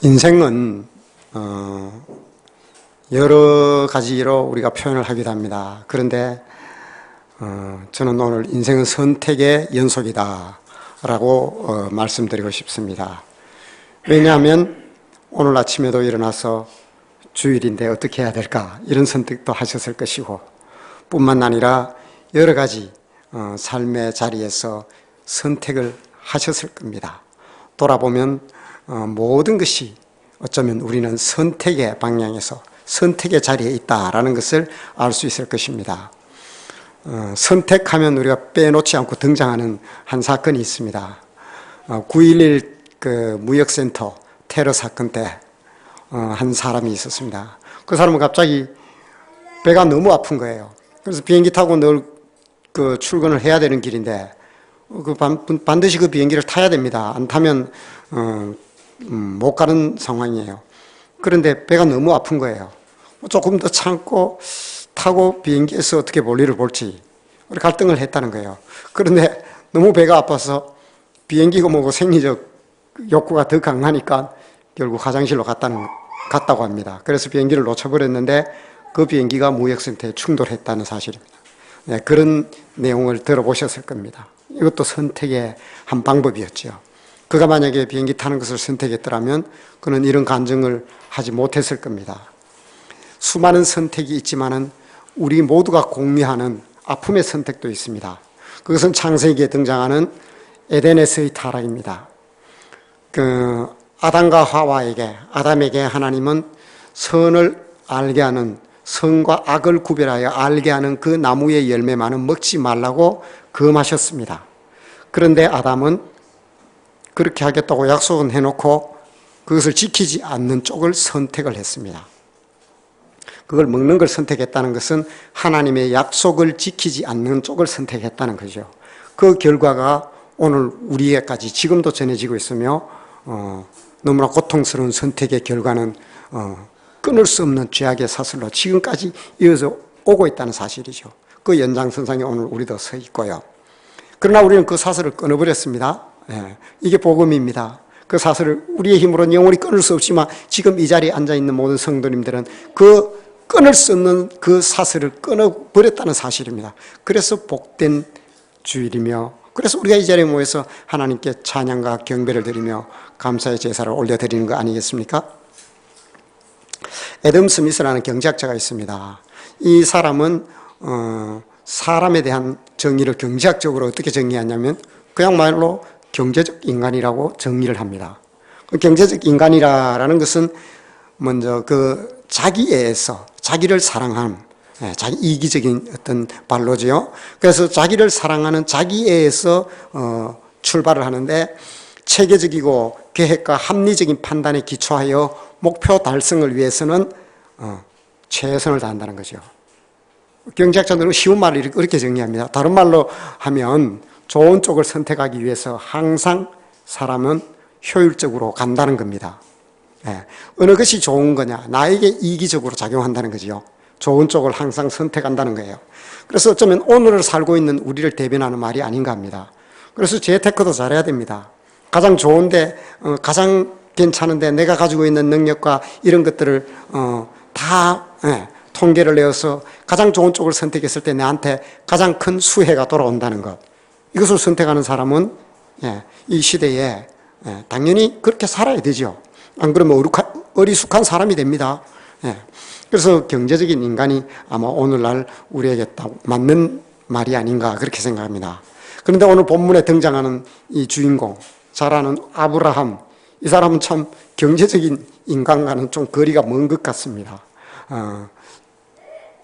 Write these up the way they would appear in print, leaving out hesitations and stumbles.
인생은 여러 가지로 우리가 표현을 하기도 합니다. 그런데 저는 오늘 인생은 선택의 연속이다 라고 말씀드리고 싶습니다. 왜냐하면 오늘 아침에도 일어나서 주일인데 어떻게 해야 될까 이런 선택도 하셨을 것이고, 뿐만 아니라 여러 가지 삶의 자리에서 선택을 하셨을 겁니다. 돌아보면 모든 것이 어쩌면 우리는 선택의 방향에서 선택의 자리에 있다라는 것을 알 수 있을 것입니다. 선택하면 우리가 빼놓지 않고 등장하는 한 사건이 있습니다. 9.11 그 무역센터 테러 사건 때 한 사람이 있었습니다. 그 사람은 갑자기 배가 너무 아픈 거예요. 그래서 비행기 타고 늘 그 출근을 해야 되는 길인데 반드시 그 비행기를 타야 됩니다. 안 타면 못 가는 상황이에요. 그런데 배가 너무 아픈 거예요. 조금 더 참고 타고 비행기에서 어떻게 볼일을 볼지 갈등을 했다는 거예요. 그런데 너무 배가 아파서 비행기고 뭐고 생리적 욕구가 더 강하니까 결국 화장실로 갔다고 합니다. 그래서 비행기를 놓쳐버렸는데 그 비행기가 무역센터에 충돌했다는 사실입니다. 네, 그런 내용을 들어보셨을 겁니다. 이것도 선택의 한 방법이었죠. 그가 만약에 비행기 타는 것을 선택했더라면 그는 이런 간증을 하지 못했을 겁니다. 수많은 선택이 있지만은 우리 모두가 공유하는 아픔의 선택도 있습니다. 그것은 창세기에 등장하는 에덴에서의 타락입니다. 아담과 하와에게, 아담에게 하나님은 선을 알게 하는, 선과 악을 구별하여 알게 하는 그 나무의 열매만은 먹지 말라고 금하셨습니다. 그런데 아담은 그렇게 하겠다고 약속은 해놓고 그것을 지키지 않는 쪽을 선택을 했습니다. 그걸 먹는 걸 선택했다는 것은 하나님의 약속을 지키지 않는 쪽을 선택했다는 거죠. 그 결과가 오늘 우리에까지 지금도 전해지고 있으며 너무나 고통스러운 선택의 결과는 끊을 수 없는 죄악의 사슬로 지금까지 이어져 오고 있다는 사실이죠. 그 연장선상에 오늘 우리도 서 있고요. 그러나 우리는 그 사슬을 끊어버렸습니다. 이게 복음입니다. 그 사슬을 우리의 힘으로는 영원히 끊을 수 없지만 지금 이 자리에 앉아있는 모든 성도님들은 그 끊을 수 없는 그 사슬을 끊어버렸다는 사실입니다. 그래서 복된 주일이며, 그래서 우리가 이 자리에 모여서 하나님께 찬양과 경배를 드리며 감사의 제사를 올려드리는 거 아니겠습니까? 애덤 스미스라는 경제학자가 있습니다. 이 사람은 사람에 대한 정의를 경제학적으로 어떻게 정의하냐면 그야말로 경제적 인간이라고 정의를 합니다. 경제적 인간이라는 것은 먼저 그 자기애에서 자기를 사랑하는, 자기 이기적인 어떤 발로지요. 그래서 자기를 사랑하는 자기애에서 출발을 하는데 체계적이고 계획과 합리적인 판단에 기초하여 목표 달성을 위해서는 최선을 다한다는 거죠. 경제학자들은 쉬운 말을 이렇게 정리합니다. 다른 말로 하면 좋은 쪽을 선택하기 위해서 항상 사람은 효율적으로 간다는 겁니다. 어느 것이 좋은 거냐? 나에게 이기적으로 작용한다는 거죠. 좋은 쪽을 항상 선택한다는 거예요. 그래서 어쩌면 오늘을 살고 있는 우리를 대변하는 말이 아닌가 합니다. 그래서 재테크도 잘해야 됩니다. 가장 좋은데, 가장 괜찮은데 내가 가지고 있는 능력과 이런 것들을 다 통계를 내어서 가장 좋은 쪽을 선택했을 때 나한테 가장 큰 수혜가 돌아온다는 것. 이것을 선택하는 사람은 이 시대에 당연히 그렇게 살아야 되죠. 안 그러면 어리숙한 사람이 됩니다. 그래서 경제적인 인간이 아마 오늘날 우리에게 딱 맞는 말이 아닌가 그렇게 생각합니다. 그런데 오늘 본문에 등장하는 이 주인공, 잘 아는 아브라함, 이 사람은 참 경제적인 인간과는 좀 거리가 먼 것 같습니다.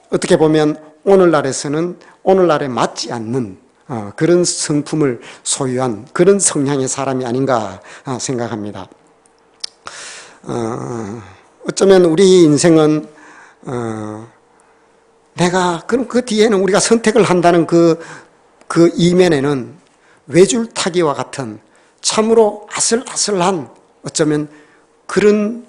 어떻게 보면 오늘날에서는 오늘날에 맞지 않는 그런 성품을 소유한 그런 성향의 사람이 아닌가 생각합니다. 어쩌면 우리 인생은 그럼 그 뒤에는 우리가 선택을 한다는 그 이면에는 외줄타기와 같은 참으로 아슬아슬한 어쩌면 그런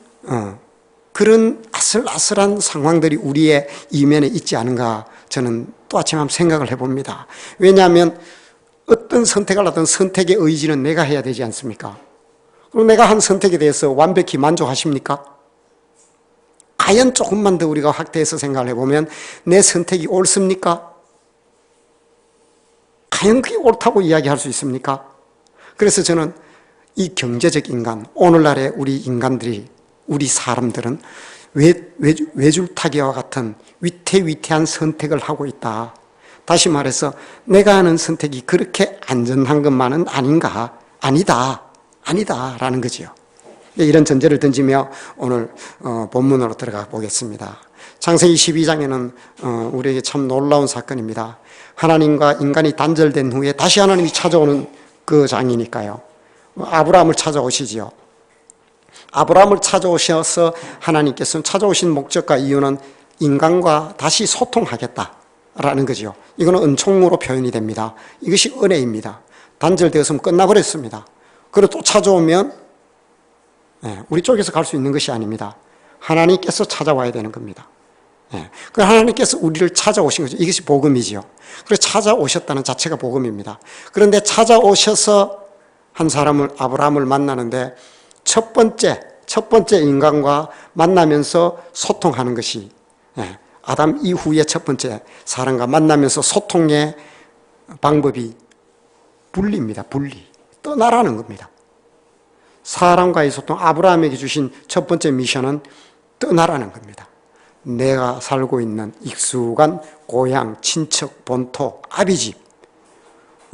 아슬아슬한 상황들이 우리의 이면에 있지 않은가 저는 또 아침 한번 생각을 해봅니다. 왜냐하면 어떤 선택을 하든 선택의 의지는 내가 해야 되지 않습니까? 그럼 내가 한 선택에 대해서 완벽히 만족하십니까? 과연 조금만 더 우리가 확대해서 생각을 해보면 내 선택이 옳습니까? 과연 그게 옳다고 이야기할 수 있습니까? 그래서 저는 이 경제적 인간, 오늘날의 우리 인간들이, 우리 사람들은 외줄타기와 같은 위태위태한 선택을 하고 있다. 다시 말해서 내가 하는 선택이 그렇게 안전한 것만은 아닌가? 아니다라는 거지요. 이런 전제를 던지며 오늘 본문으로 들어가 보겠습니다. 창세기 12장에는 우리에게 참 놀라운 사건입니다. 하나님과 인간이 단절된 후에 다시 하나님이 찾아오는 그 장이니까요. 아브라함을 찾아오시지요. 아브라함을 찾아오셔서 하나님께서는 찾아오신 목적과 이유는 인간과 다시 소통하겠다라는 거죠. 이거는 은총으로 표현이 됩니다. 이것이 은혜입니다. 단절되었으면 끝나버렸습니다. 그리고 또 찾아오면 우리 쪽에서 갈 수 있는 것이 아닙니다. 하나님께서 찾아와야 되는 겁니다. 그 하나님께서 우리를 찾아오신 거죠. 이것이 복음이지요. 그래서 찾아오셨다는 자체가 복음입니다. 그런데 찾아오셔서 한 사람을, 아브라함을 만나는데 첫 번째 인간과 만나면서 소통하는 것이 아담 이후의 첫 번째 사람과 만나면서 소통의 방법이 분리입니다. 분리. 떠나라는 겁니다. 사람과의 소통, 아브라함에게 주신 첫 번째 미션은 떠나라는 겁니다. 내가 살고 있는 익숙한 고향, 친척, 본토, 아비집,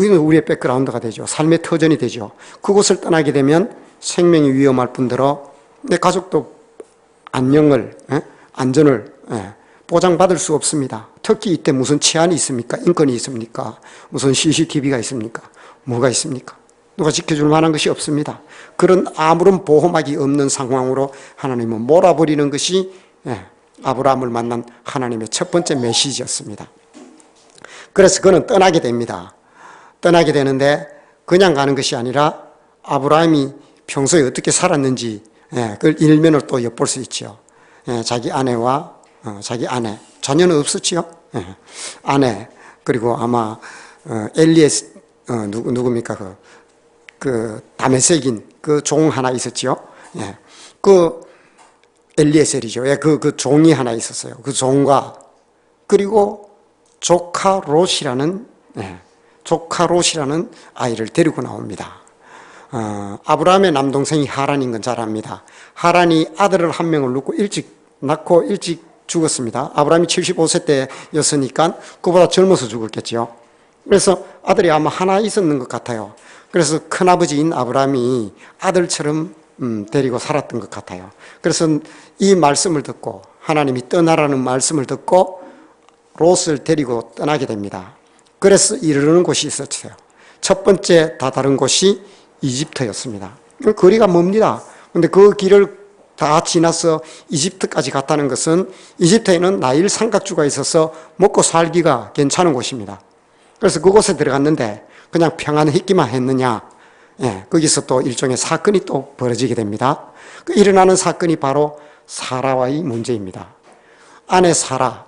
이건 우리의 백그라운드가 되죠. 삶의 터전이 되죠. 그곳을 떠나게 되면 생명이 위험할 뿐더러 내 가족도 안전을 보장받을 수 없습니다. 특히 이때 무슨 치안이 있습니까? 인권이 있습니까? 무슨 CCTV가 있습니까? 뭐가 있습니까? 누가 지켜줄 만한 것이 없습니다. 그런 아무런 보호막이 없는 상황으로 하나님은 몰아버리는 것이 아브라함을 만난 하나님의 첫 번째 메시지였습니다. 그래서 그는 떠나게 됩니다. 떠나게 되는데 그냥 가는 것이 아니라 아브라함이 평소에 어떻게 살았는지 그걸 일면을 또 엿볼 수 있죠. 자기 아내와 자기 아내, 자녀는 없었지요. 아내, 그리고 아마 엘리에스 누굽니까? 그 다메섹인 그 종 하나 있었지요. 그 엘리에셀이죠. 그 종이 하나 있었어요. 그 종과 그리고 조카 롯이라는 아이를 데리고 나옵니다. 아브라함의 남동생이 하란인 건 잘 압니다. 하란이 아들을 한 명을 낳고 일찍 죽었습니다. 아브라함이 75세 때였으니까 그보다 젊어서 죽었겠죠. 그래서 아들이 아마 하나 있었는 것 같아요. 그래서 큰아버지인 아브라함이 아들처럼 데리고 살았던 것 같아요. 그래서 이 말씀을 듣고 하나님이 떠나라는 말씀을 듣고 롯을 데리고 떠나게 됩니다. 그래서 이르는 곳이 있었어요. 첫 번째 다다른 곳이 이집트였습니다. 거리가 멉니다. 그런데 그 길을 다 지나서 이집트까지 갔다는 것은 이집트에는 나일 삼각주가 있어서 먹고 살기가 괜찮은 곳입니다. 그래서 그곳에 들어갔는데 그냥 평안했기만 했느냐? 거기서 또 일종의 사건이 또 벌어지게 됩니다. 그 일어나는 사건이 바로 사라와의 문제입니다. 아내 사라와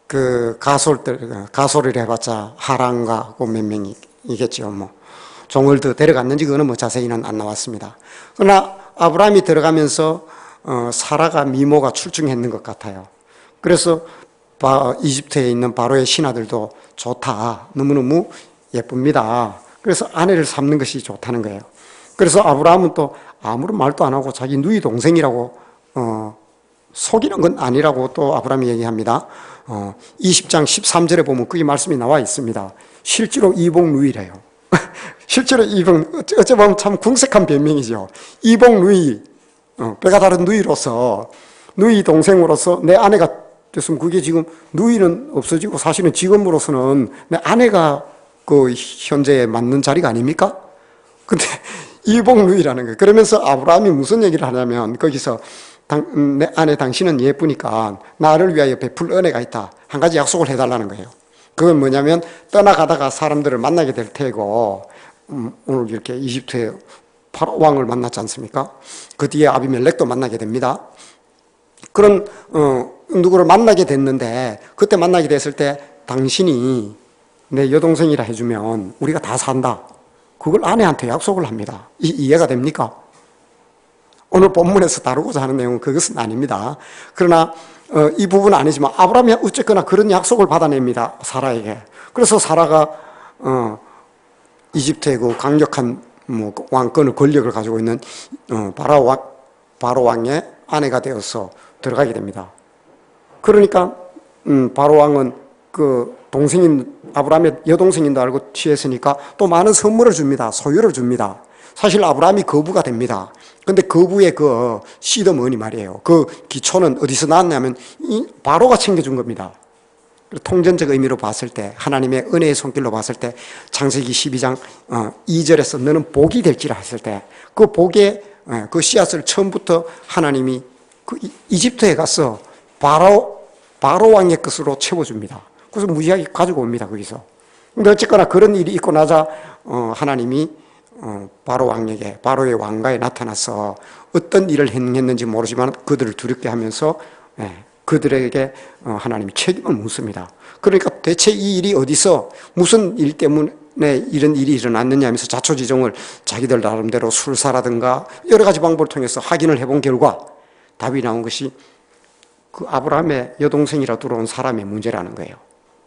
그 가솔을 해봤자 하란과 몇 명이겠죠. 뭐 종을 더 데려갔는지 그거는 뭐 자세히는 안 나왔습니다. 그러나 아브라함이 들어가면서 사라가 미모가 출중했는 것 같아요. 그래서 이집트에 있는 바로의 신하들도 좋다, 너무너무 예쁩니다. 그래서 아내를 삼는 것이 좋다는 거예요. 그래서 아브라함은 또 아무런 말도 안 하고 자기 누이 동생이라고 속이는 건 아니라고 또 아브라함이 얘기합니다. 20장 13절에 보면 그게 말씀이 나와 있습니다. 실제로 이복 누이래요. 실제로 이복, 어째 보면 참 궁색한 변명이죠. 이복 누이, 배가 다른 누이로서, 누이 동생으로서 내 아내가 됐으면 그게 지금 누이는 없어지고 사실은 지금으로서는 내 아내가 그 현재에 맞는 자리가 아닙니까? 근데 이복 누이라는 거예요. 그러면서 아브라함이 무슨 얘기를 하냐면 거기서 내 아내 당신은 예쁘니까 나를 위하여 베풀 은혜가 있다. 한 가지 약속을 해달라는 거예요. 그건 뭐냐면 떠나가다가 사람들을 만나게 될 테고 오늘 이렇게 이집트의 파라 왕을 만났지 않습니까? 그 뒤에 아비멜렉도 만나게 됩니다. 그런 누구를 만나게 됐는데 그때 만나게 됐을 때 당신이 내 여동생이라 해주면 우리가 다 산다. 그걸 아내한테 약속을 합니다. 이해가 됩니까? 오늘 본문에서 다루고자 하는 내용은 그것은 아닙니다. 그러나 이 부분은 아니지만 아브라함이 어쨌거나 그런 약속을 받아냅니다. 사라에게. 그래서 사라가 이집트의 그 강력한 왕권을 권력을 가지고 있는 바로 왕의 아내가 되어서 들어가게 됩니다. 그러니까 바로 왕은 그 동생인 아브라함의 여동생인 줄 알고 취했으니까 또 많은 선물을 줍니다. 소유를 줍니다. 사실 아브라함이 거부가 됩니다. 근데 거부의 그 시드머니 말이에요. 그 기초는 어디서 나왔냐면 이 바로가 챙겨준 겁니다. 통전적 의미로 봤을 때, 하나님의 은혜의 손길로 봤을 때, 창세기 12장 2절에서 너는 복이 될지라 했을 때, 그 복의 그 씨앗을 처음부터 하나님이 그 이집트에 가서 바로 왕의 것으로 채워줍니다. 그래서 무지하게 가지고 옵니다, 거기서. 근데 어쨌거나 그런 일이 있고 나자 하나님이 바로 왕에게, 바로의 왕가에 나타나서 어떤 일을 행했는지 모르지만 그들을 두렵게 하면서 그들에게 하나님이 책임을 묻습니다. 그러니까 대체 이 일이 어디서 무슨 일 때문에 이런 일이 일어났느냐 하면서 자초지종을 자기들 나름대로 술사라든가 여러 가지 방법을 통해서 확인을 해본 결과 답이 나온 것이 그 아브라함의 여동생이라 들어온 사람의 문제라는 거예요.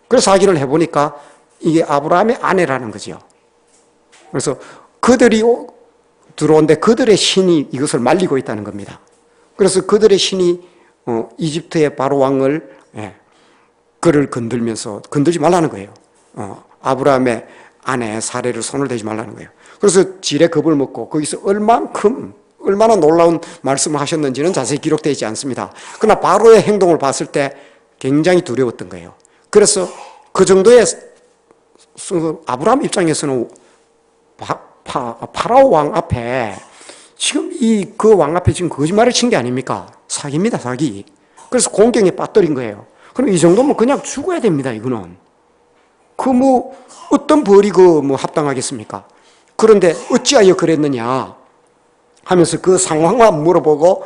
그래서 확인을 해보니까 이게 아브라함의 아내라는 거죠. 그래서 그들이 들어온데 그들의 신이 이것을 말리고 있다는 겁니다. 그래서 그들의 신이 이집트의 바로 왕을 그를 건들지 말라는 거예요. 아브라함의 아내 사례를 손을 대지 말라는 거예요. 그래서 지레 겁을 먹고 거기서 얼마나 놀라운 말씀을 하셨는지는 자세히 기록되어 있지 않습니다. 그러나 바로의 행동을 봤을 때 굉장히 두려웠던 거예요. 그래서 그 정도의 아브라함 입장에서는 파라오 왕 앞에 지금 그 왕 앞에 지금 거짓말을 친 게 아닙니까? 사기입니다, 사기. 그래서 공경에 빠뜨린 거예요. 그럼 이 정도면 그냥 죽어야 됩니다, 이거는. 어떤 벌이 합당하겠습니까? 그런데 어찌하여 그랬느냐 하면서 그 상황만 물어보고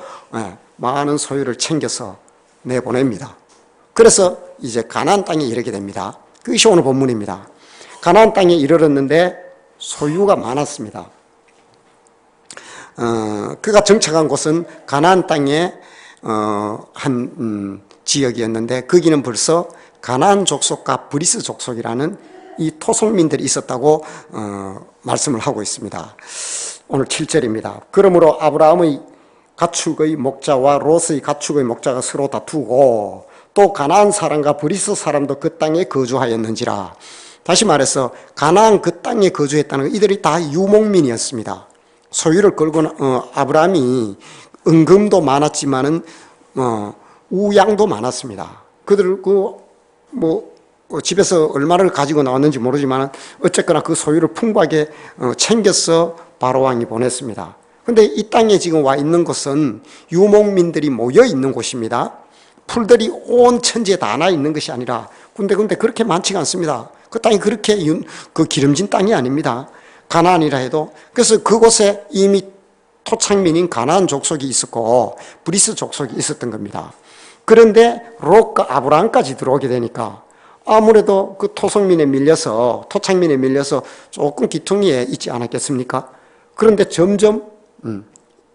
많은 소유를 챙겨서 내보냅니다. 그래서 이제 가나안 땅에 이르게 됩니다. 그것이 오늘 본문입니다. 가나안 땅에 이르렀는데 소유가 많았습니다. 그가 정착한 곳은 가나안 땅의 한 지역이었는데 거기는 벌써 가나안 족속과 브리스 족속이라는 이 토속민들이 있었다고 말씀을 하고 있습니다. 오늘 7절입니다. 그러므로 아브라함의 가축의 목자와 롯의 가축의 목자가 서로 다투고 또 가나안 사람과 브리스 사람도 그 땅에 거주하였는지라. 다시 말해서 가나안 그 땅에 거주했다는 건 이들이 다 유목민이었습니다. 소유를 걸고 아브라함이 은금도 많았지만은 우양도 많았습니다. 그들 집에서 얼마를 가지고 나왔는지 모르지만 어쨌거나 그 소유를 풍부하게 챙겨서 바로 왕이 보냈습니다. 그런데 이 땅에 지금 와 있는 곳은 유목민들이 모여 있는 곳입니다. 풀들이 온 천지에 다 나 있는 것이 아니라 군데군데 그렇게 많지가 않습니다. 그 땅이 그렇게 기름진 땅이 아닙니다. 가나안이라 해도. 그래서 그곳에 이미 토착민인 가나안 족속이 있었고 브리스 족속이 있었던 겁니다. 그런데 롯과 아브라함까지 들어오게 되니까 아무래도 그 토착민에 밀려서 조금 기퉁리에 있지 않았겠습니까? 그런데 점점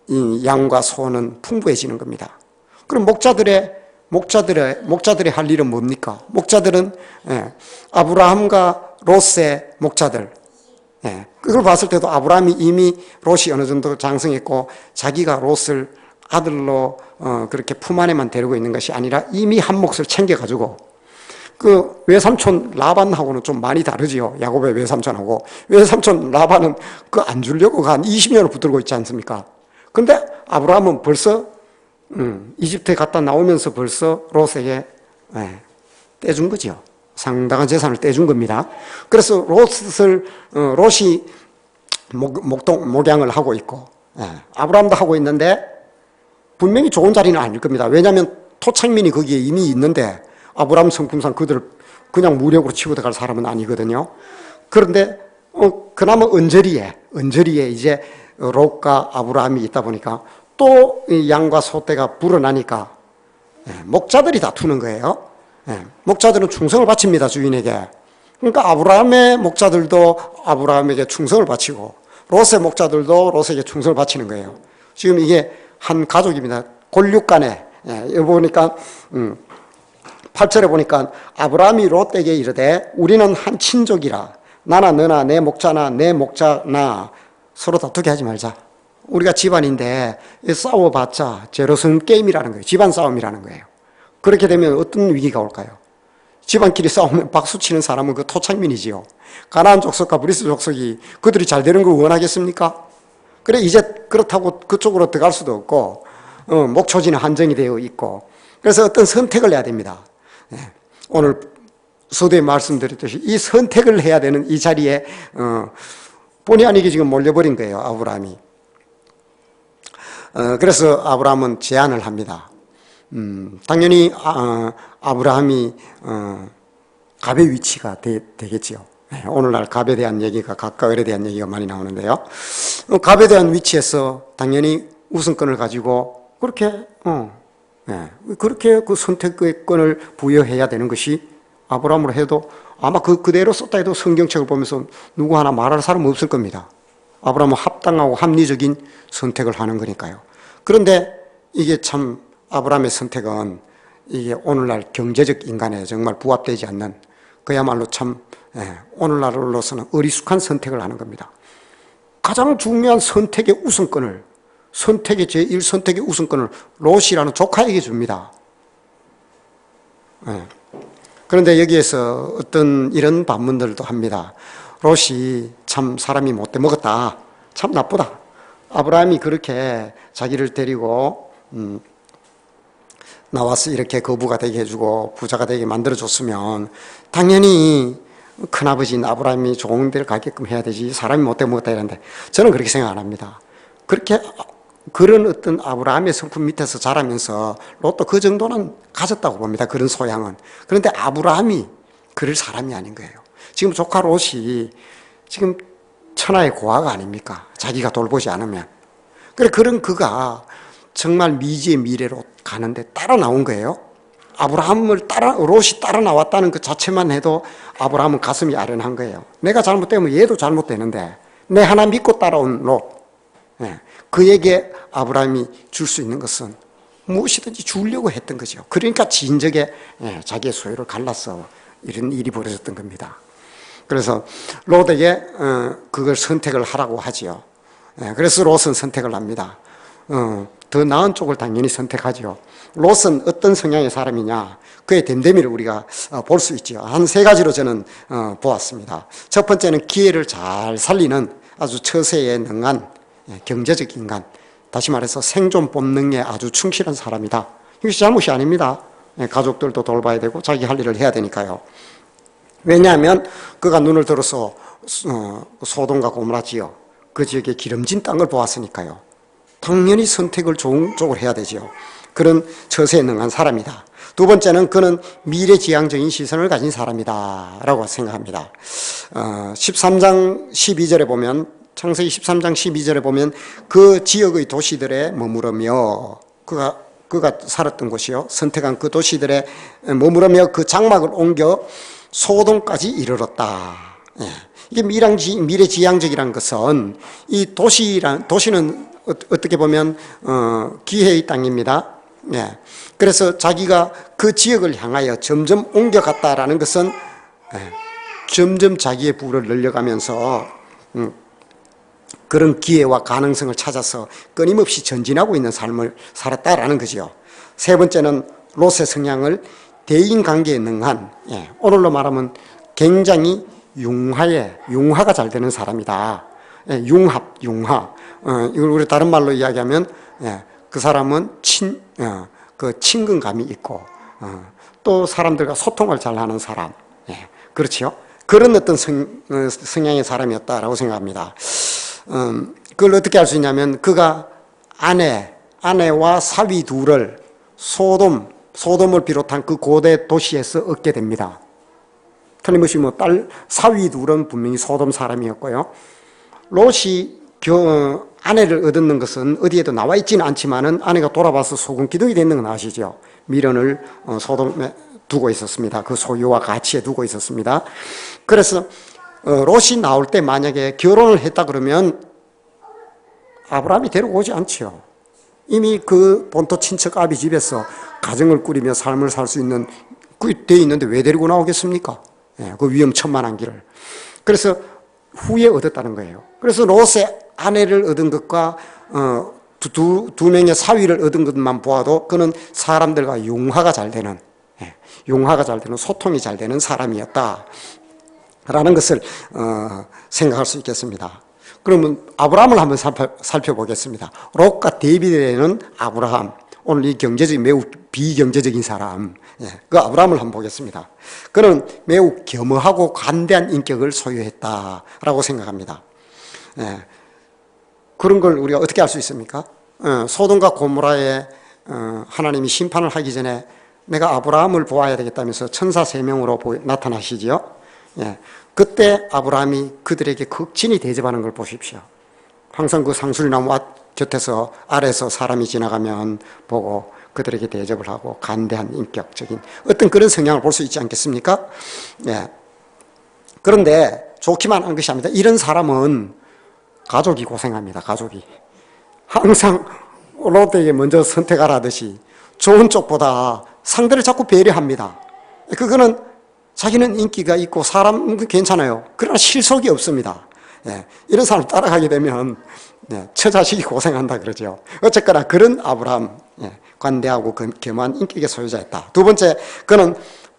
이 양과 소는 풍부해지는 겁니다. 그럼 목자들의 할 일은 뭡니까? 목자들은 아브라함과 롯의 목자들. 그걸 봤을 때도 아브라함이 이미 롯이 어느 정도 장성했고 자기가 롯을 아들로 그렇게 품 안에만 데리고 있는 것이 아니라 이미 한 몫을 챙겨가지고 그 외삼촌 라반하고는 좀 많이 다르지요. 야곱의 외삼촌하고. 외삼촌 라반은 그 안 주려고 한 20년을 붙들고 있지 않습니까? 근데 아브라함은 벌써 이집트에 갔다 나오면서 벌써 롯에게 떼준 거죠. 상당한 재산을 떼준 겁니다. 그래서 롯이 목양을 하고 있고 아브라함도 하고 있는데 분명히 좋은 자리는 아닐 겁니다. 왜냐하면 토착민이 거기에 이미 있는데 아브라함 성품상 그들을 그냥 무력으로 치고 들어갈 사람은 아니거든요. 그런데 그나마 언저리에 이제 롯과 아브라함이 있다 보니까 또 양과 소떼가 불어나니까 목자들이 다투는 거예요. 목자들은 충성을 바칩니다, 주인에게. 그러니까 아브라함의 목자들도 아브라함에게 충성을 바치고 롯의 목자들도 롯에게 충성을 바치는 거예요. 지금 이게 한 가족입니다. 골육 간에. 여기 보니까 8절에 보니까 아브라함이 롯에게 이르되 우리는 한 친족이라 나나 너나 내 목자나 내 목자나 서로 다투게 하지 말자. 우리가 집안인데 싸워봤자 제로섬 게임이라는 거예요. 집안 싸움이라는 거예요. 그렇게 되면 어떤 위기가 올까요? 집안끼리 싸우면 박수치는 사람은 그 토착민이지요. 가나안 족속과 브리스 족속이 그들이 잘 되는 걸 원하겠습니까? 그래 이제 그렇다고 그쪽으로 들어갈 수도 없고 목초지는 한정이 되어 있고 그래서 어떤 선택을 해야 됩니다. 오늘 서두에 말씀드렸듯이 이 선택을 해야 되는 이 자리에 본의 아니게 지금 몰려버린 거예요. 아브라함이. 그래서 아브라함은 제안을 합니다. 당연히 아브라함이 갑의 위치가 되겠지요. 오늘날 갑에 대한 얘기가 갑과 을에 대한 얘기가 많이 나오는데요. 갑에 대한 위치에서 당연히 우선권을 가지고 그렇게 그 선택권을 부여해야 되는 것이 아브라함으로 해도 아마 그대로 썼다 해도 성경책을 보면서 누구 하나 말할 사람 없을 겁니다. 아브라함은 합당하고 합리적인 선택을 하는 거니까요. 그런데 이게 참 아브라함의 선택은 이게 오늘날 경제적 인간에 정말 부합되지 않는 그야말로 참 오늘날로서는 어리숙한 선택을 하는 겁니다. 가장 중요한 선택의 우선권을 선택의 제1선택의 우선권을 롯이라는 조카에게 줍니다. 그런데 여기에서 어떤 이런 반문들도 합니다. 롯이 참 사람이 못돼 먹었다. 참 나쁘다. 아브라함이 그렇게 자기를 데리고 나와서 이렇게 거부가 되게 해주고 부자가 되게 만들어줬으면 당연히 큰아버지인 아브라함이 좋은 데를 가게끔 해야 되지 사람이 못돼 먹었다 이런데 저는 그렇게 생각 안 합니다. 그렇게 그런 어떤 아브라함의 성품 밑에서 자라면서 롯도 그 정도는 가졌다고 봅니다. 그런 소양은. 그런데 아브라함이 그럴 사람이 아닌 거예요. 지금 조카 롯이 지금 천하의 고아가 아닙니까? 자기가 돌보지 않으면. 그래 그런 그가 정말 미지의 미래로 가는데 따라 나온 거예요. 롯이 따라 나왔다는 그 자체만 해도 아브라함은 가슴이 아련한 거예요. 내가 잘못되면 얘도 잘못되는데 내 하나 믿고 따라온 롯. 그에게 아브라함이 줄 수 있는 것은 무엇이든지 주려고 했던 거죠. 그러니까 진적에 자기의 소유를 갈라서 이런 일이 벌어졌던 겁니다. 그래서 롯에게 그걸 선택을 하라고 하지요. 그래서 롯은 선택을 합니다. 더 나은 쪽을 당연히 선택하죠. 롯은 어떤 성향의 사람이냐 그의 됨됨이를 우리가 볼 수 있죠. 한 세 가지로 저는 보았습니다. 첫 번째는 기회를 잘 살리는 아주 처세에 능한 경제적 인간, 다시 말해서 생존 본능에 아주 충실한 사람이다. 이것이 잘못이 아닙니다. 가족들도 돌봐야 되고 자기 할 일을 해야 되니까요. 왜냐하면 그가 눈을 들어서 소돔과 고모라 지역 그 지역의 기름진 땅을 보았으니까요. 당연히 선택을 좋은 쪽으로 해야 되지요. 그런 처세에 능한 사람이다. 두 번째는 그는 미래지향적인 시선을 가진 사람이다 라고 생각합니다. 13장 12절에 보면 창세기 13장 12절에 보면 그 지역의 도시들에 머무르며 그가 살았던 곳이요. 선택한 그 도시들에 머무르며 그 장막을 옮겨 소돔까지 이르렀다. 이게 미래지향적이라는 것은 이 도시는 어떻게 보면 기회의 땅입니다. 그래서 자기가 그 지역을 향하여 점점 옮겨갔다라는 것은 점점 자기의 부를 늘려가면서 그런 기회와 가능성을 찾아서 끊임없이 전진하고 있는 삶을 살았다라는 거죠. 세 번째는 롯의 성향을 대인관계에 능한, 오늘로 말하면 굉장히 융화가 잘 되는 사람이다. 융화. 이걸 우리 다른 말로 이야기하면 그 사람은 친근감이 있고 또 사람들과 소통을 잘하는 사람. 그렇죠? 그런 어떤 성향의 사람이었다라고 생각합니다. 그걸 어떻게 알 수 있냐면 그가 아내와 사위 둘을 소돔을 비롯한 그 고대 도시에서 얻게 됩니다. 틀림없이 사위 둘은 분명히 소돔 사람이었고요. 롯이 아내를 얻는 것은 어디에도 나와 있지는 않지만은 아내가 돌아봐서 소금 기둥이 되는 건 아시죠? 미련을 소돔에 두고 있었습니다. 그 소유와 가치에 두고 있었습니다. 그래서 롯이 나올 때 만약에 결혼을 했다 그러면 아브라함이 데려오지 않지요. 이미 그 본토 친척 아비 집에서 가정을 꾸리며 삶을 살 수 있는 돼 있는데 왜 데리고 나오겠습니까? 예, 그 위험천만한 길을. 그래서 후에 얻었다는 거예요. 그래서 롯의 아내를 얻은 것과 두 명의 사위를 얻은 것만 보아도 그는 사람들과 융화가 잘 되는, 융화가 잘 되는, 소통이 잘 되는 사람이었다라는 것을 생각할 수 있겠습니다. 그러면 아브라함을 한번 살펴보겠습니다. 롯과 대비되는 아브라함. 오늘 이 매우 비경제적인 사람, 그 아브라함을 한번 보겠습니다. 그는 매우 겸허하고 관대한 인격을 소유했다라고 생각합니다. 그런 걸 우리가 어떻게 알 수 있습니까? 소돔과 고모라에 하나님이 심판을 하기 전에 내가 아브라함을 보아야 되겠다면서 천사 3명으로 나타나시지요. 그때 아브라함이 그들에게 극진히 대접하는 걸 보십시오. 항상 그 상술나무 곁에서 아래서 사람이 지나가면 보고 그들에게 대접을 하고 간대한 인격적인 어떤 그런 성향을 볼 수 있지 않겠습니까? 그런데 좋기만 한 것이 아닙니다. 이런 사람은 가족이 고생합니다. 가족이. 항상 롯에게 먼저 선택하라듯이 좋은 쪽보다 상대를 자꾸 배려합니다. 그거는 자기는 인기가 있고 사람 괜찮아요. 그러나 실속이 없습니다. 이런 사람 따라가게 되면 처자식이 고생한다 그러죠. 어쨌거나 그런 아브라함, 관대하고 겸허한 인격의 소유자였다. 두 번째, 그는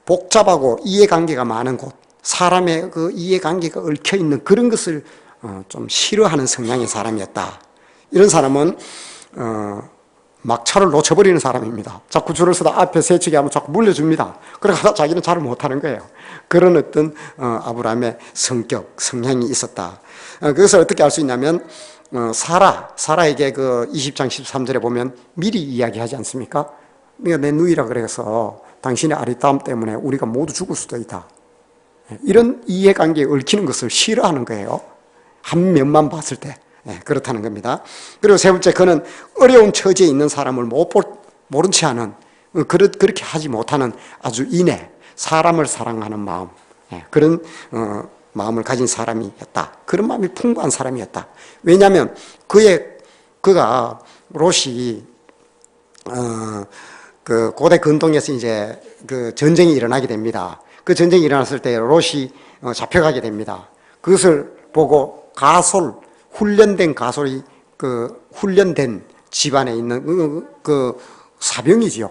복잡하고 이해관계가 많은 곳, 사람의 그 이해관계가 얽혀있는 그런 것을 좀 싫어하는 성향의 사람이었다. 이런 사람은 막차를 놓쳐버리는 사람입니다. 자꾸 줄을 서다 앞에 세치게 하면 자꾸 물려줍니다. 그러다 자기는 잘 못하는 거예요. 그런 어떤 아브라함의 성격, 성향이 있었다. 그것을 어떻게 알 수 있냐면 사라에게 그 20장 13절에 보면 미리 이야기하지 않습니까? 네가 내 누이라 그래서 당신의 아리따움 때문에 우리가 모두 죽을 수도 있다. 이런 이해관계에 얽히는 것을 싫어하는 거예요. 한 면만 봤을 때. 그렇다는 겁니다. 그리고 세 번째, 그는 어려운 처지에 있는 사람을 모른 채 하는, 그렇게 하지 못하는 아주 인애, 사람을 사랑하는 마음, 그런 마음을 가진 사람이었다. 그런 마음이 풍부한 사람이었다. 왜냐하면 그가 롯이 그 고대 근동에서 이제 그 전쟁이 일어나게 됩니다. 그 전쟁이 일어났을 때 롯이 잡혀가게 됩니다. 그것을 보고 훈련된 가솔이 그 훈련된 집안에 있는 그 사병이지요.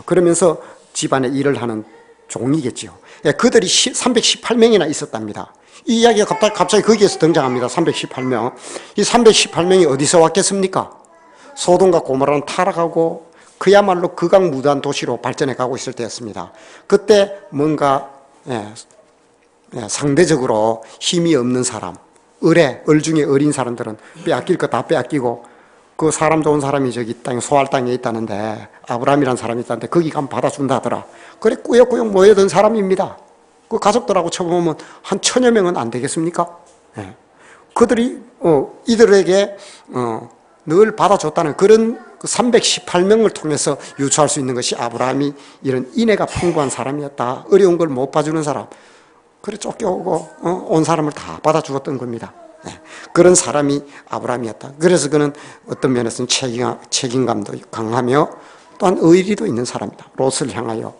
그러면서 집안에 일을 하는 종이겠지요. 그들이 318명이나 있었답니다. 이 이야기가 갑자기 거기에서 등장합니다. 318명. 이 318명이 어디서 왔겠습니까? 소돔과 고모라는 타락하고 그야말로 극악무도한 도시로 발전해 가고 있을 때였습니다. 그때 뭔가 상대적으로 힘이 없는 사람, 얼 중에 어린 사람들은 빼앗길 거 다 빼앗기고 그 사람 좋은 사람이 저기 땅에 소알 땅에 있다는데 아브라함이라는 사람이 있다는데 거기 가면 받아준다 하더라. 그래 꾸역꾸역 모여든 사람입니다. 그 가족들하고 쳐보면 한 1000여 명은 안 되겠습니까? 그들이 이들에게 늘 받아줬다는 그런 318명을 통해서 유추할 수 있는 것이 아브라함이 이런 인애가 풍부한 사람이었다. 어려운 걸 못 봐주는 사람. 그래 쫓겨오고 온 사람을 다 받아주었던 겁니다. 그런 사람이 아브라함이었다. 그래서 그는 어떤 면에서는 책임감도 강하며 또한 의리도 있는 사람이다. 롯을 향하여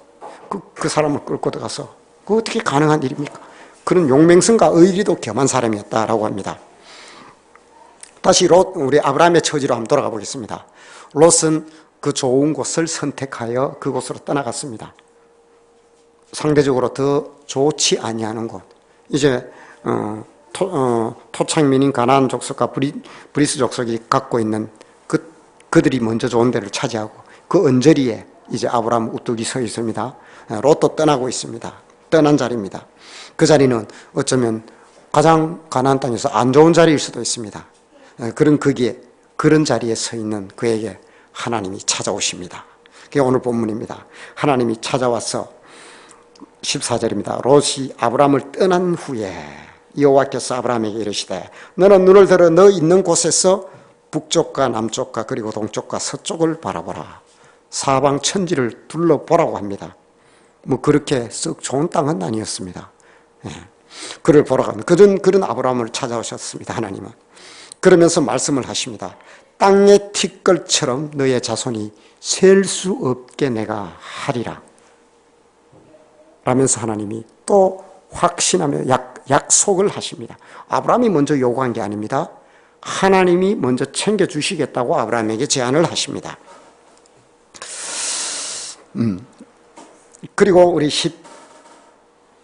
그 사람을 끌고 들어가서 그 어떻게 가능한 일입니까? 그런 용맹성과 의리도 겸한 사람이었다라고 합니다. 다시 우리 아브라함의 처지로 한번 돌아가 보겠습니다. 롯은 그 좋은 곳을 선택하여 그곳으로 떠나갔습니다. 상대적으로 더 좋지 아니하는 곳. 이제 토착민인 가나안 족속과 브리스 족속이 갖고 있는 그들이 먼저 좋은 데를 차지하고 그 언저리에 이제 아브라함 우뚝이 서 있습니다. 롯도 떠나고 있습니다. 떠난 자리입니다. 그 자리는 어쩌면 가장 가나안 땅에서 안 좋은 자리일 수도 있습니다. 그런 자리에 서 있는 그에게 하나님이 찾아오십니다. 그게 오늘 본문입니다. 하나님이 찾아와서 14절입니다. 롯이 아브라함을 떠난 후에 여호와께서 아브라함에게 이르시되 너는 눈을 들어 너 있는 곳에서 북쪽과 남쪽과 그리고 동쪽과 서쪽을 바라보라. 사방 천지를 둘러보라고 합니다. 뭐 그렇게 썩 좋은 땅은 아니었습니다. 그를 보러 가는 그런 아브라함을 찾아오셨습니다. 하나님은. 그러면서 말씀을 하십니다. 땅의 티끌처럼 너의 자손이 셀 수 없게 내가 하리라. 라면서 하나님이 또 확신하며 약속을 하십니다. 아브라함이 먼저 요구한 게 아닙니다. 하나님이 먼저 챙겨주시겠다고 아브라함에게 제안을 하십니다. 그리고 우리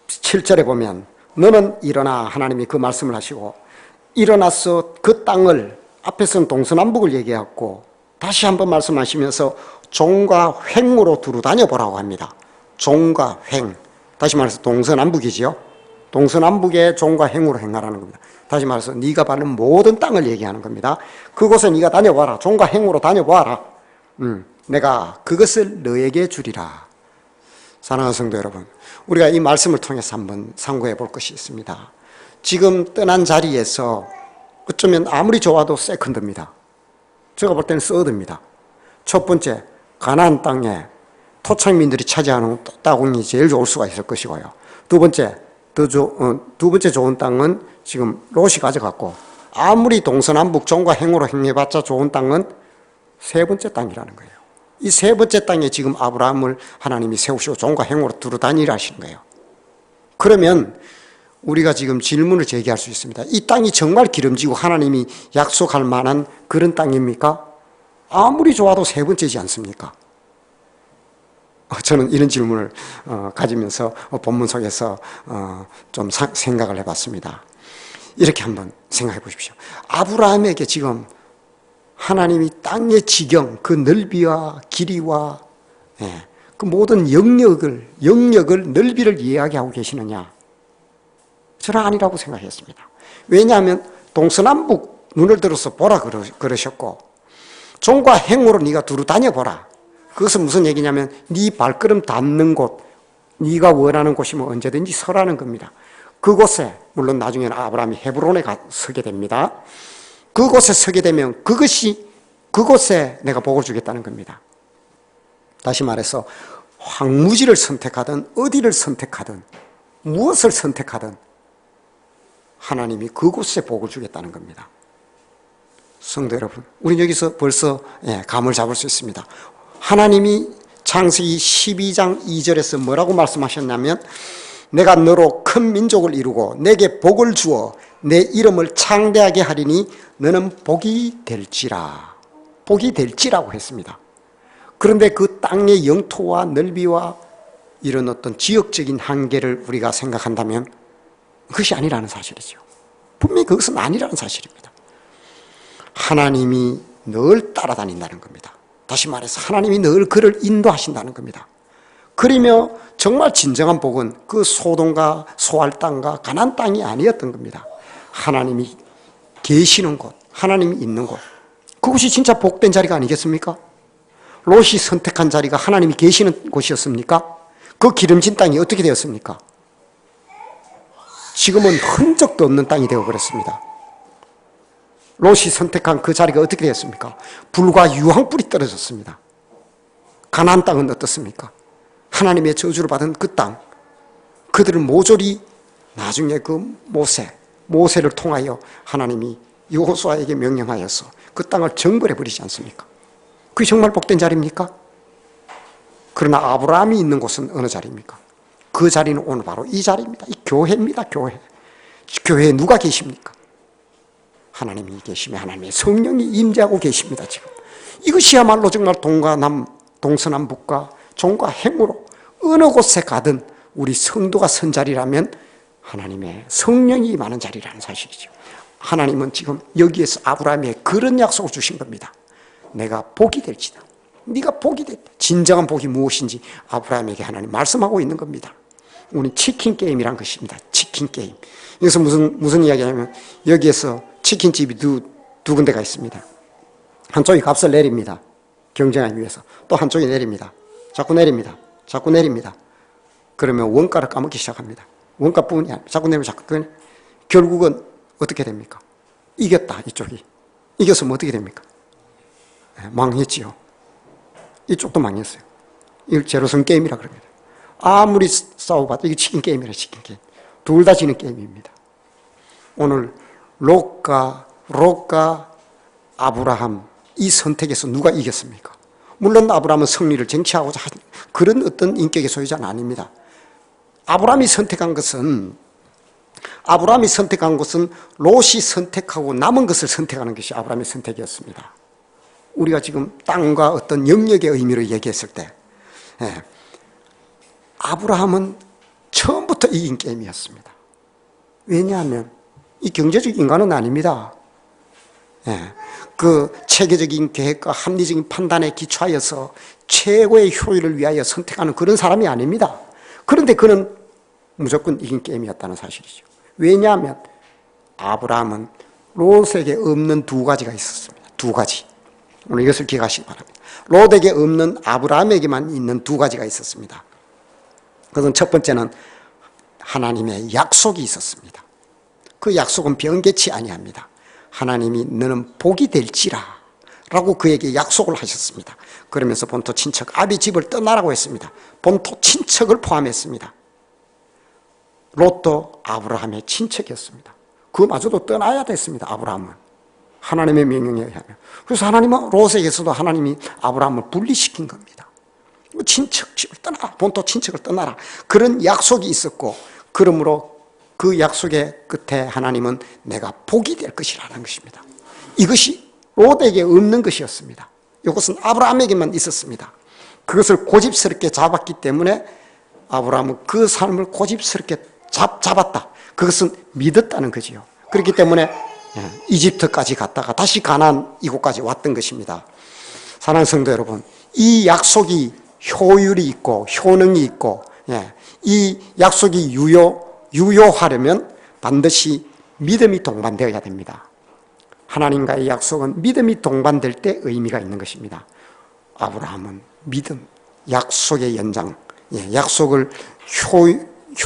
17절에 보면 너는 일어나, 하나님이 그 말씀을 하시고 일어나서 그 땅을, 앞에서는 동서남북을 얘기했고 다시 한번 말씀하시면서 종과 횡으로 두루 다녀보라고 합니다. 종과 횡, 다시 말해서 동서남북이지요. 동서남북에 종과 횡으로 행하라는 겁니다. 다시 말해서 네가 밟는 모든 땅을 얘기하는 겁니다. 그곳에 네가 다녀봐라. 종과 횡으로 다녀봐라. 내가 그것을 너에게 주리라. 사랑하는 성도 여러분, 우리가 이 말씀을 통해서 한번 상고해 볼 것이 있습니다. 지금 떠난 자리에서 어쩌면 아무리 좋아도 세컨드입니다. 제가 볼 때는 서드입니다. 첫 번째, 가나안 땅에 토착민들이 차지하는 땅이 제일 좋을 수가 있을 것이고요. 두 번째 좋은 땅은 지금 롯이 가져갔고, 아무리 동서남북 종과 행으로 행해봤자 좋은 땅은 세 번째 땅이라는 거예요. 이 세 번째 땅에 지금 아브라함을 하나님이 세우시고 종과 행으로 두루 다니라 하시는 거예요. 그러면 우리가 지금 질문을 제기할 수 있습니다. 이 땅이 정말 기름지고 하나님이 약속할 만한 그런 땅입니까? 아무리 좋아도 세 번째지 않습니까? 저는 이런 질문을 가지면서 본문 속에서 좀 생각을 해봤습니다. 이렇게 한번 생각해 보십시오. 아브라함에게 지금 하나님이 땅의 지경, 그 넓이와 길이와 그 모든 영역을 넓이를 이야기하고 계시느냐? 저는 아니라고 생각했습니다. 왜냐하면 동서남북 눈을 들어서 보라 그러셨고, 종과 행으로 네가 두루 다녀보라. 그것은 무슨 얘기냐면 네 발걸음 닿는 곳, 네가 원하는 곳이면 언제든지 서라는 겁니다. 그곳에, 물론 나중에는 아브라함이 헤브론에 서게 됩니다. 그곳에 서게 되면 그곳에 내가 복을 주겠다는 겁니다. 다시 말해서 황무지를 선택하든 어디를 선택하든 무엇을 선택하든 하나님이 그곳에 복을 주겠다는 겁니다. 성도 여러분, 우리 여기서 벌써 감을 잡을 수 있습니다. 하나님이 창세기 12장 2절에서 뭐라고 말씀하셨냐면 내가 너로 큰 민족을 이루고 내게 복을 주어 내 이름을 창대하게 하리니 너는 복이 될지라고 했습니다. 그런데 그 땅의 영토와 넓이와 이런 어떤 지역적인 한계를 우리가 생각한다면 그것이 아니라는 사실이죠. 분명히 그것은 아니라는 사실입니다. 하나님이 늘 따라다닌다는 겁니다. 다시 말해서 하나님이 늘 그를 인도하신다는 겁니다. 그러며 정말 진정한 복은 그 소돔과 소알 땅과 가나안 땅이 아니었던 겁니다. 하나님이 계시는 곳, 하나님이 있는 곳, 그것이 진짜 복된 자리가 아니겠습니까? 롯이 선택한 자리가 하나님이 계시는 곳이었습니까? 그 기름진 땅이 어떻게 되었습니까? 지금은 흔적도 없는 땅이 되어버렸습니다. 롯이 선택한 그 자리가 어떻게 되었습니까? 불과 유황불이 떨어졌습니다. 가나안 땅은 어떻습니까? 하나님의 저주를 받은 그 땅, 그들을 모조리 나중에 그 모세를 통하여 하나님이 여호수아에게 명령하여서 그 땅을 정벌해버리지 않습니까? 그게 정말 복된 자리입니까? 그러나 아브라함이 있는 곳은 어느 자리입니까? 그 자리는 오늘 바로 이 자리입니다. 이 교회입니다. 교회에 누가 계십니까? 하나님이 계시며 하나님의 성령이 임재하고 계십니다. 지금 이것이야말로 정말 동서남북과 종과 행으로 어느 곳에 가든 우리 성도가 선 자리라면 하나님의 성령이 임하는 자리라는 사실이죠. 하나님은 지금 여기에서 아브라함에게 그런 약속을 주신 겁니다. 내가 복이 될지다. 네가 복이 됐다. 진정한 복이 무엇인지 아브라함에게 하나님 말씀하고 있는 겁니다. 우리 치킨 게임이란 것입니다. 치킨 게임. 여기서 무슨 이야기냐면 여기에서 치킨집이 두 군데가 있습니다. 한쪽이 값을 내립니다. 경쟁하기 위해서. 또 한쪽이 내립니다. 자꾸 내립니다. 그러면 원가를 까먹기 시작합니다. 원가뿐이 아니라 자꾸 내리면 결국은 어떻게 됩니까? 이겼다, 이쪽이. 이겼으면 어떻게 됩니까? 망했지요. 이쪽도 망했어요. 이걸 제로섬 게임이라 그럽니다. 아무리 싸워봐도 이게 치킨 게임이라, 치킨 게임. 둘 다 지는 게임입니다. 오늘 롯과 아브라함 이 선택에서 누가 이겼습니까? 물론 아브라함은 승리를 쟁취하고자 한 그런 어떤 인격의 소유자는 아닙니다. 아브라함이 선택한 것은 롯이 선택하고 남은 것을 선택하는 것이 아브라함의 선택이었습니다. 우리가 지금 땅과 어떤 영역의 의미로 얘기했을 때 아브라함은 처음부터 이긴 게임이었습니다. 왜냐하면 이 경제적 인간은 아닙니다. 그 체계적인 계획과 합리적인 판단에 기초하여서 최고의 효율을 위하여 선택하는 그런 사람이 아닙니다. 그런데 그는 무조건 이긴 게임이었다는 사실이죠. 왜냐하면 아브라함은 롯에게 없는 두 가지가 있었습니다. 두 가지. 오늘 이것을 기억하시기 바랍니다. 롯에게 없는 아브라함에게만 있는 두 가지가 있었습니다. 그것은 첫 번째는 하나님의 약속이 있었습니다. 그 약속은 변개치 아니합니다. 하나님이 너는 복이 될지라 라고 그에게 약속을 하셨습니다. 그러면서 본토 친척 아비 집을 떠나라고 했습니다. 본토 친척을 포함했습니다. 롯도 아브라함의 친척이었습니다. 그마저도 떠나야 됐습니다. 아브라함은 하나님의 명령에 의하면. 그래서 하나님은 롯에게서도 하나님이 아브라함을 분리시킨 겁니다. 친척 집을 떠나라, 본토 친척을 떠나라, 그런 약속이 있었고, 그러므로 그 약속의 끝에 하나님은 내가 복이 될 것이라는 것입니다. 이것이 롯에게 없는 것이었습니다. 이것은 아브라함에게만 있었습니다. 그것을 고집스럽게 잡았기 때문에 아브라함은 그 삶을 고집스럽게 잡았다. 그것은 믿었다는 거지요. 그렇기 때문에 이집트까지 갔다가 다시 가나안 이곳까지 왔던 것입니다. 사랑하는 성도 여러분, 이 약속이 효율이 있고 효능이 있고 이 약속이 유효하려면 반드시 믿음이 동반되어야 됩니다. 하나님과의 약속은 믿음이 동반될 때 의미가 있는 것입니다. 아브라함은 믿음, 약속의 연장, 약속의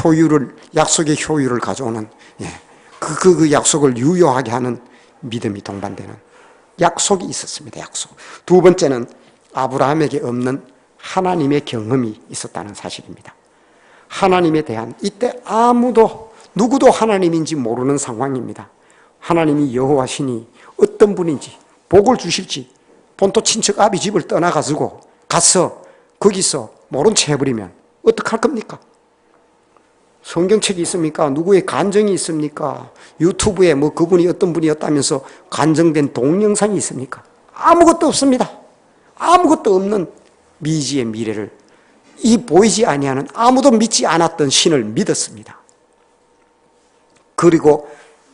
효율을 가져오는 그 약속을 유효하게 하는 믿음이 동반되는 약속이 있었습니다. 약속. 두 번째는 아브라함에게 없는 하나님의 경험이 있었다는 사실입니다. 하나님에 대한, 이때 누구도 하나님인지 모르는 상황입니다. 하나님이 여호와시니 어떤 분인지, 복을 주실지, 본토 친척 아비 집을 떠나가지고 가서 거기서 모른 채 해버리면 어떡할 겁니까? 성경책이 있습니까? 누구의 간증이 있습니까? 유튜브에 그분이 어떤 분이었다면서 간증된 동영상이 있습니까? 아무것도 없습니다. 아무것도 없는 미지의 미래를 이 보이지 아니하는 아무도 믿지 않았던 신을 믿었습니다. 그리고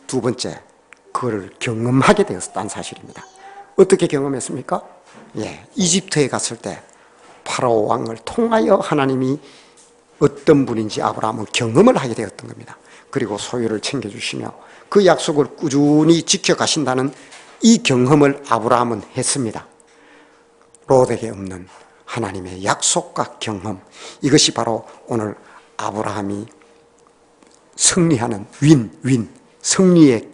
두 번째, 그걸 경험하게 되었다는 사실입니다. 어떻게 경험했습니까? 이집트에 갔을 때 파라오 왕을 통하여 하나님이 어떤 분인지 아브라함은 경험을 하게 되었던 겁니다. 그리고 소유를 챙겨주시며 그 약속을 꾸준히 지켜가신다는 이 경험을 아브라함은 했습니다. 롯에게 없는 하나님의 약속과 경험, 이것이 바로 오늘 아브라함이 승리하는 승리의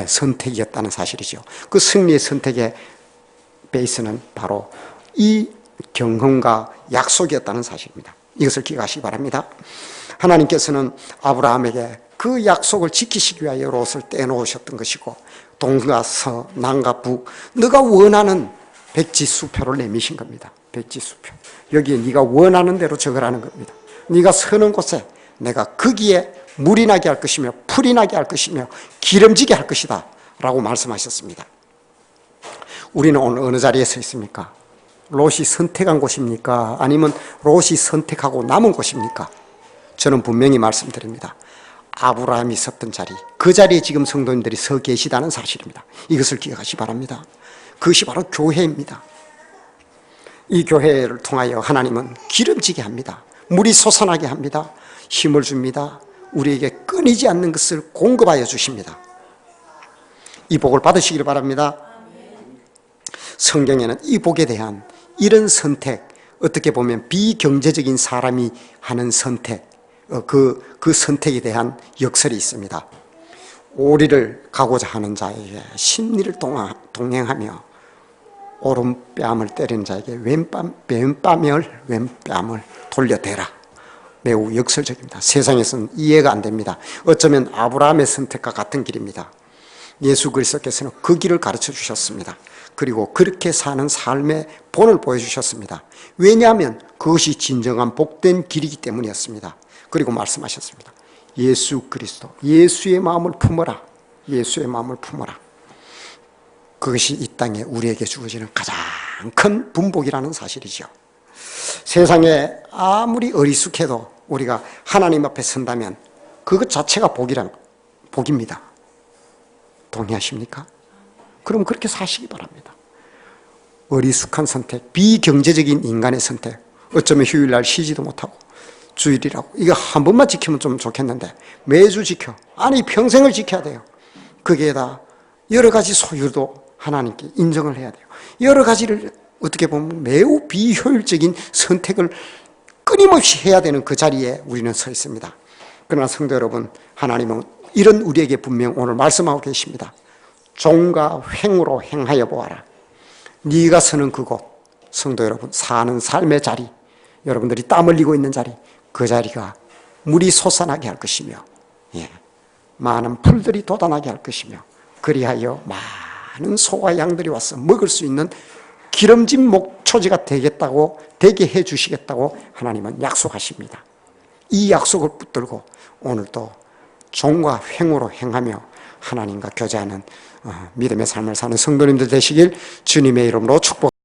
선택이었다는 사실이죠. 그 승리의 선택의 베이스는 바로 이 경험과 약속이었다는 사실입니다. 이것을 기억하시기 바랍니다. 하나님께서는 아브라함에게 그 약속을 지키시기 위하여 롯을 떼놓으셨던 것이고, 동과 서, 남과 북, 네가 원하는 백지수표를 내미신 겁니다. 백지수표. 여기에 네가 원하는 대로 적으라는 겁니다. 네가 서는 곳에 내가 거기에 물이 나게 할 것이며 풀이 나게 할 것이며 기름지게 할 것이다 라고 말씀하셨습니다. 우리는 오늘 어느 자리에 서 있습니까? 롯이 선택한 곳입니까? 아니면 롯이 선택하고 남은 곳입니까? 저는 분명히 말씀드립니다. 아브라함이 섰던 자리, 그 자리에 지금 성도님들이 서 계시다는 사실입니다. 이것을 기억하시기 바랍니다. 그것이 바로 교회입니다. 이 교회를 통하여 하나님은 기름지게 합니다. 물이 솟아나게 합니다. 힘을 줍니다. 우리에게 끊이지 않는 것을 공급하여 주십니다. 이 복을 받으시기를 바랍니다. 성경에는 이 복에 대한 이런 선택, 어떻게 보면 비경제적인 사람이 하는 선택, 그 선택에 대한 역설이 있습니다. 오리를 가고자 하는 자에게 심리를 동행하며 오른뺨을 때리는 자에게 왼뺨을 돌려대라. 매우 역설적입니다. 세상에서는 이해가 안 됩니다. 어쩌면 아브라함의 선택과 같은 길입니다. 예수 그리스도께서는 그 길을 가르쳐 주셨습니다. 그리고 그렇게 사는 삶의 본을 보여주셨습니다. 왜냐하면 그것이 진정한 복된 길이기 때문이었습니다. 그리고 말씀하셨습니다. 예수 그리스도, 예수의 마음을 품어라. 예수의 마음을 품어라. 그것이 이 땅에 우리에게 주어지는 가장 큰 분복이라는 사실이죠. 세상에 아무리 어리숙해도 우리가 하나님 앞에 선다면 그것 자체가 복입니다. 동의하십니까? 그럼 그렇게 사시기 바랍니다. 어리숙한 선택, 비경제적인 인간의 선택, 어쩌면 휴일날 쉬지도 못하고 주일이라고 이거 한 번만 지키면 좀 좋겠는데 매주 지켜, 아니 평생을 지켜야 돼요. 그게 다 여러 가지 소유도 하나님께 인정을 해야 돼요. 여러 가지를 어떻게 보면 매우 비효율적인 선택을 끊임없이 해야 되는 그 자리에 우리는 서 있습니다. 그러나 성도 여러분, 하나님은 이런 우리에게 분명 오늘 말씀하고 계십니다. 종과 횡으로 행하여 보아라. 네가 서는 그곳, 성도 여러분, 사는 삶의 자리, 여러분들이 땀 흘리고 있는 자리, 그 자리가 물이 솟아나게 할 것이며, 많은 풀들이 돋아나게 할 것이며, 그리하여 많은 소와 양들이 와서 먹을 수 있는 기름진 목초지가 되게 해주시겠다고 하나님은 약속하십니다. 이 약속을 붙들고 오늘도 종과 횡으로 행하며 하나님과 교제하는 믿음의 삶을 사는 성도님들 되시길 주님의 이름으로 축복합니다.